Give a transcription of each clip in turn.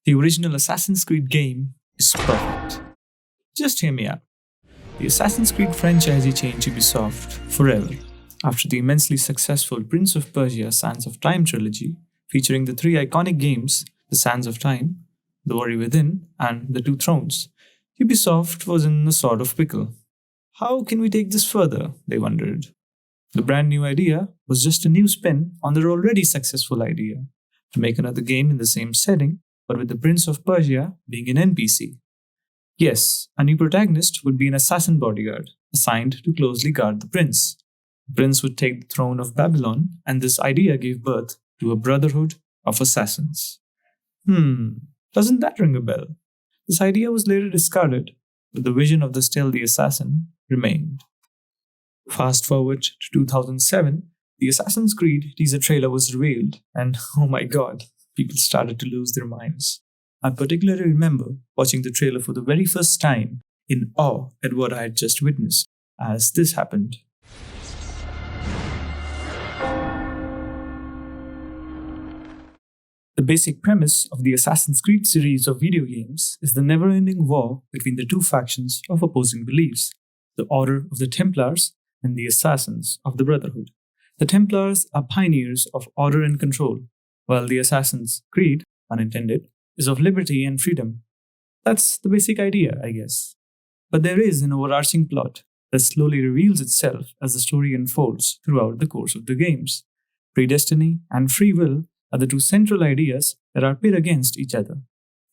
The original Assassin's Creed game is perfect. Just hear me out. The Assassin's Creed franchise changed Ubisoft forever. After the immensely successful Prince of Persia Sands of Time trilogy, featuring the three iconic games, The Sands of Time, The Warrior Within, and The Two Thrones, Ubisoft was in a sort of pickle. How can we take this further? They wondered. The brand new idea was just a new spin on their already successful idea to make another game in the same setting, but with the Prince of Persia being an NPC. Yes, a new protagonist would be an assassin bodyguard assigned to closely guard the prince. The prince would take the throne of Babylon, and this idea gave birth to a brotherhood of assassins. Doesn't that ring a bell? This idea was later discarded, but the vision of the stealthy assassin remained. Fast forward to 2007, the Assassin's Creed teaser trailer was revealed, and oh my god, people started to lose their minds. I particularly remember watching the trailer for the very first time in awe at what I had just witnessed, as this happened. The basic premise of the Assassin's Creed series of video games is the never-ending war between the two factions of opposing beliefs, the Order of the Templars and the Assassins of the Brotherhood. The Templars are pioneers of order and control, while the Assassin's Creed, unintended, is of liberty and freedom. That's the basic idea, I guess. But there is an overarching plot that slowly reveals itself as the story unfolds throughout the course of the games. Predestiny and free will are the two central ideas that are pit against each other.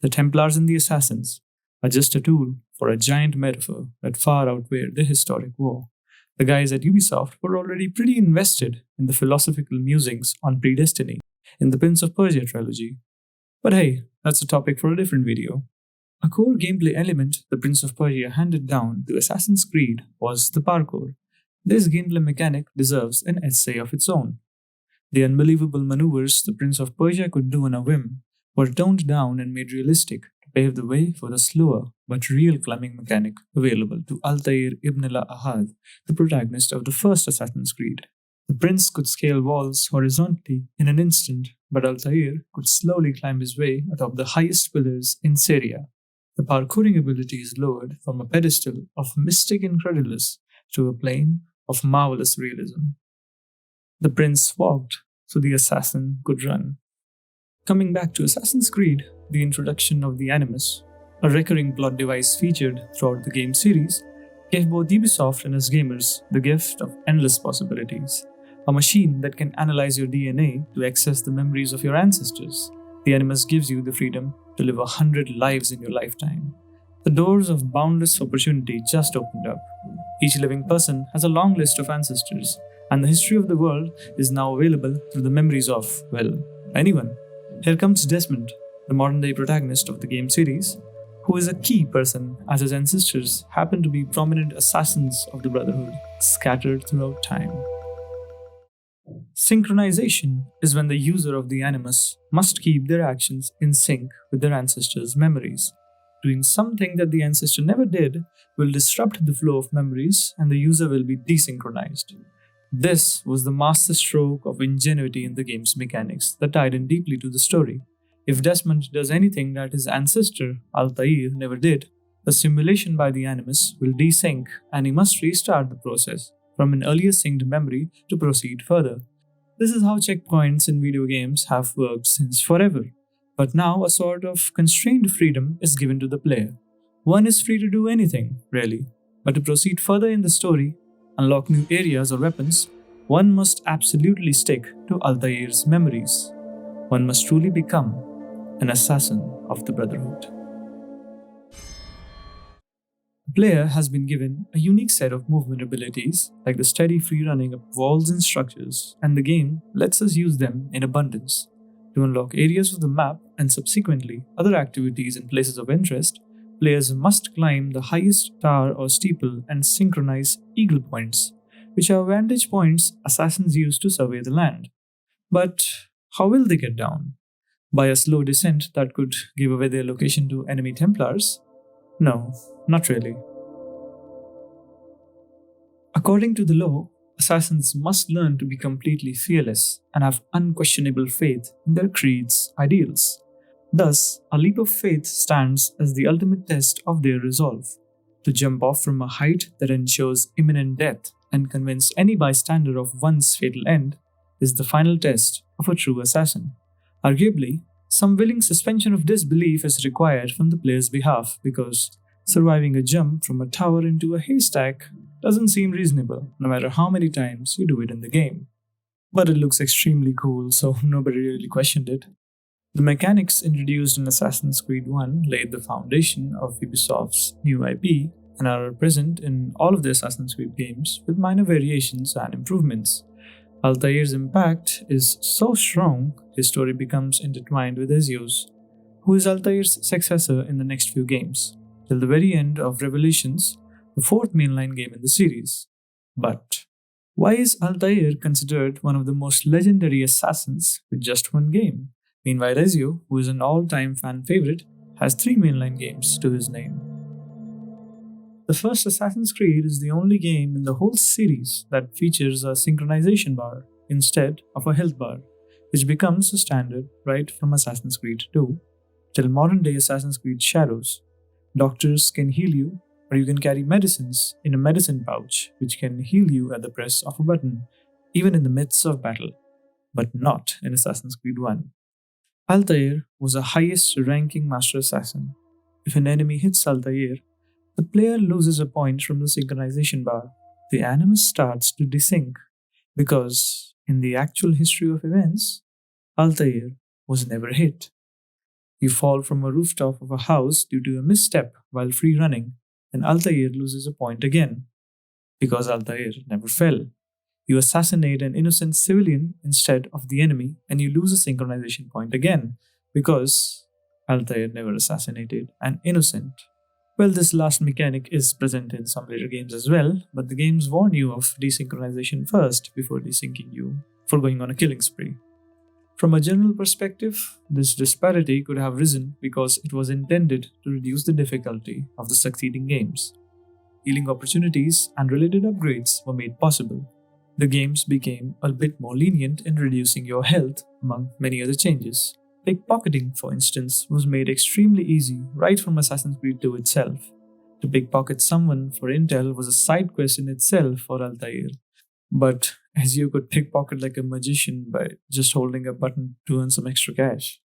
The Templars and the Assassins are just a tool for a giant metaphor that far outweighed the historic war. The guys at Ubisoft were already pretty invested in the philosophical musings on predestiny in the Prince of Persia trilogy. But hey, that's a topic for a different video. A core gameplay element the Prince of Persia handed down to Assassin's Creed was the parkour. This gameplay mechanic deserves an essay of its own. The unbelievable maneuvers the Prince of Persia could do on a whim were toned down and made realistic to pave the way for the slower but real climbing mechanic available to Altaïr ibn al-Ahad, the protagonist of the first Assassin's Creed. The prince could scale walls horizontally in an instant, but Altaïr could slowly climb his way atop the highest pillars in Syria. The parkouring ability is lowered from a pedestal of mystic incredulous to a plane of marvelous realism. The prince walked, so the assassin could run. Coming back to Assassin's Creed, the introduction of the Animus, a recurring plot device featured throughout the game series, gave both Ubisoft and us gamers the gift of endless possibilities. A machine that can analyze your DNA to access the memories of your ancestors. The Animus gives you the freedom to live 100 lives in your lifetime. The doors of boundless opportunity just opened up. Each living person has a long list of ancestors, and the history of the world is now available through the memories of, well, anyone. Here comes Desmond, the modern-day protagonist of the game series, who is a key person as his ancestors happen to be prominent assassins of the Brotherhood scattered throughout time. Synchronization is when the user of the Animus must keep their actions in sync with their ancestors' memories. Doing something that the ancestor never did will disrupt the flow of memories and the user will be desynchronized. This was the masterstroke of ingenuity in the game's mechanics that tied in deeply to the story. If Desmond does anything that his ancestor, Altaïr, never did, the simulation by the Animus will desync and he must restart the process from an earlier synced memory to proceed further. This is how checkpoints in video games have worked since forever. But now a sort of constrained freedom is given to the player. One is free to do anything, really, but to proceed further in the story, unlock new areas or weapons, one must absolutely stick to Altair's memories. One must truly become an assassin of the Brotherhood. The player has been given a unique set of movement abilities like the steady free running up walls and structures, and the game lets us use them in abundance. To unlock areas of the map and subsequently other activities and places of interest, players must climb the highest tower or steeple and synchronize eagle points, which are vantage points assassins use to survey the land. But how will they get down? By a slow descent that could give away their location to enemy Templars? No, not really. According to the law, assassins must learn to be completely fearless and have unquestionable faith in their creed's ideals. Thus, a leap of faith stands as the ultimate test of their resolve. To jump off from a height that ensures imminent death and convince any bystander of one's fatal end is the final test of a true assassin. Arguably, some willing suspension of disbelief is required from the player's behalf because surviving a jump from a tower into a haystack doesn't seem reasonable, no matter how many times you do it in the game. But it looks extremely cool, so nobody really questioned it. The mechanics introduced in Assassin's Creed 1 laid the foundation of Ubisoft's new IP and are present in all of the Assassin's Creed games with minor variations and improvements. Altair's impact is so strong, his story becomes intertwined with Ezio's, who is Altair's successor in the next few games, till the very end of Revelations, the fourth mainline game in the series. But why is Altair considered one of the most legendary assassins with just one game? Meanwhile, Ezio, who is an all-time fan favorite, has 3 mainline games to his name. The first Assassin's Creed is the only game in the whole series that features a synchronization bar instead of a health bar, which becomes a standard right from Assassin's Creed 2 till modern-day Assassin's Creed Shadows. Doctors can heal you, or you can carry medicines in a medicine pouch, which can heal you at the press of a button, even in the midst of battle, but not in Assassin's Creed 1. Altair was a highest ranking master assassin. If an enemy hits Altair, the player loses a point from the synchronization bar. The Animus starts to desync because, in the actual history of events, Altair was never hit. You fall from a rooftop of a house due to a misstep while free running, and Altair loses a point again because Altair never fell. You assassinate an innocent civilian instead of the enemy, and you lose a synchronization point again, because Altair never assassinated an innocent. Well, this last mechanic is present in some later games as well, but the games warn you of desynchronization first before desyncing you for going on a killing spree. From a general perspective, this disparity could have risen because it was intended to reduce the difficulty of the succeeding games. Healing opportunities and related upgrades were made possible. The games became a bit more lenient in reducing your health, among many other changes. Pickpocketing, for instance, was made extremely easy right from Assassin's Creed 2 itself. To pickpocket someone for intel was a side quest in itself for Altair, but Ezio could pickpocket like a magician by just holding a button to earn some extra cash.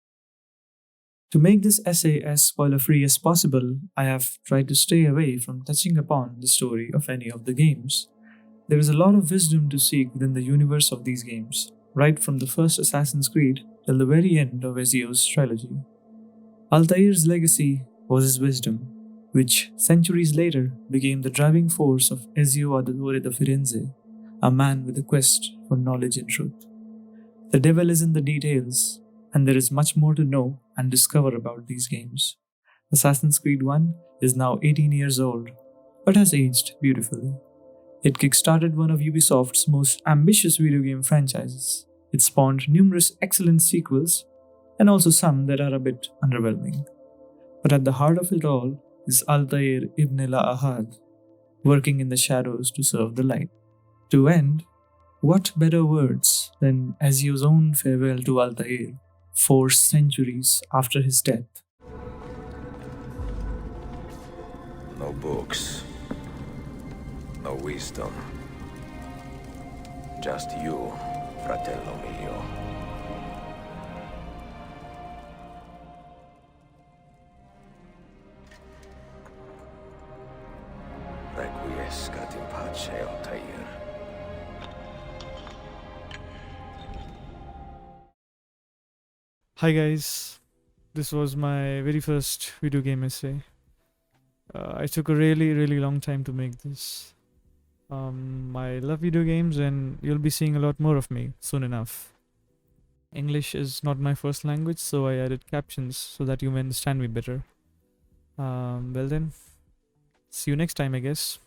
To make this essay as spoiler-free as possible, I have tried to stay away from touching upon the story of any of the games. There is a lot of wisdom to seek within the universe of these games, right from the first Assassin's Creed till the very end of Ezio's trilogy. Altair's legacy was his wisdom, which centuries later became the driving force of Ezio Auditore da Firenze, a man with a quest for knowledge and truth. The devil is in the details, and there is much more to know and discover about these games. Assassin's Creed 1 is now 18 years old, but has aged beautifully. It kickstarted one of Ubisoft's most ambitious video game franchises. It spawned numerous excellent sequels, and also some that are a bit underwhelming. But at the heart of it all is Altair ibn la Ahad, working in the shadows to serve the light. To end, what better words than Ezio's own farewell to Altair, 4 centuries after his death? No books. No wisdom. Just you, fratello mio. Requiescat in pace, Altair. Hi guys, this was my very first video game essay. I took a really long time to make this. I love video games and you'll be seeing a lot more of me soon enough. English is not my first language, so I added captions so that you may understand me better. Well then, see you next time, I guess.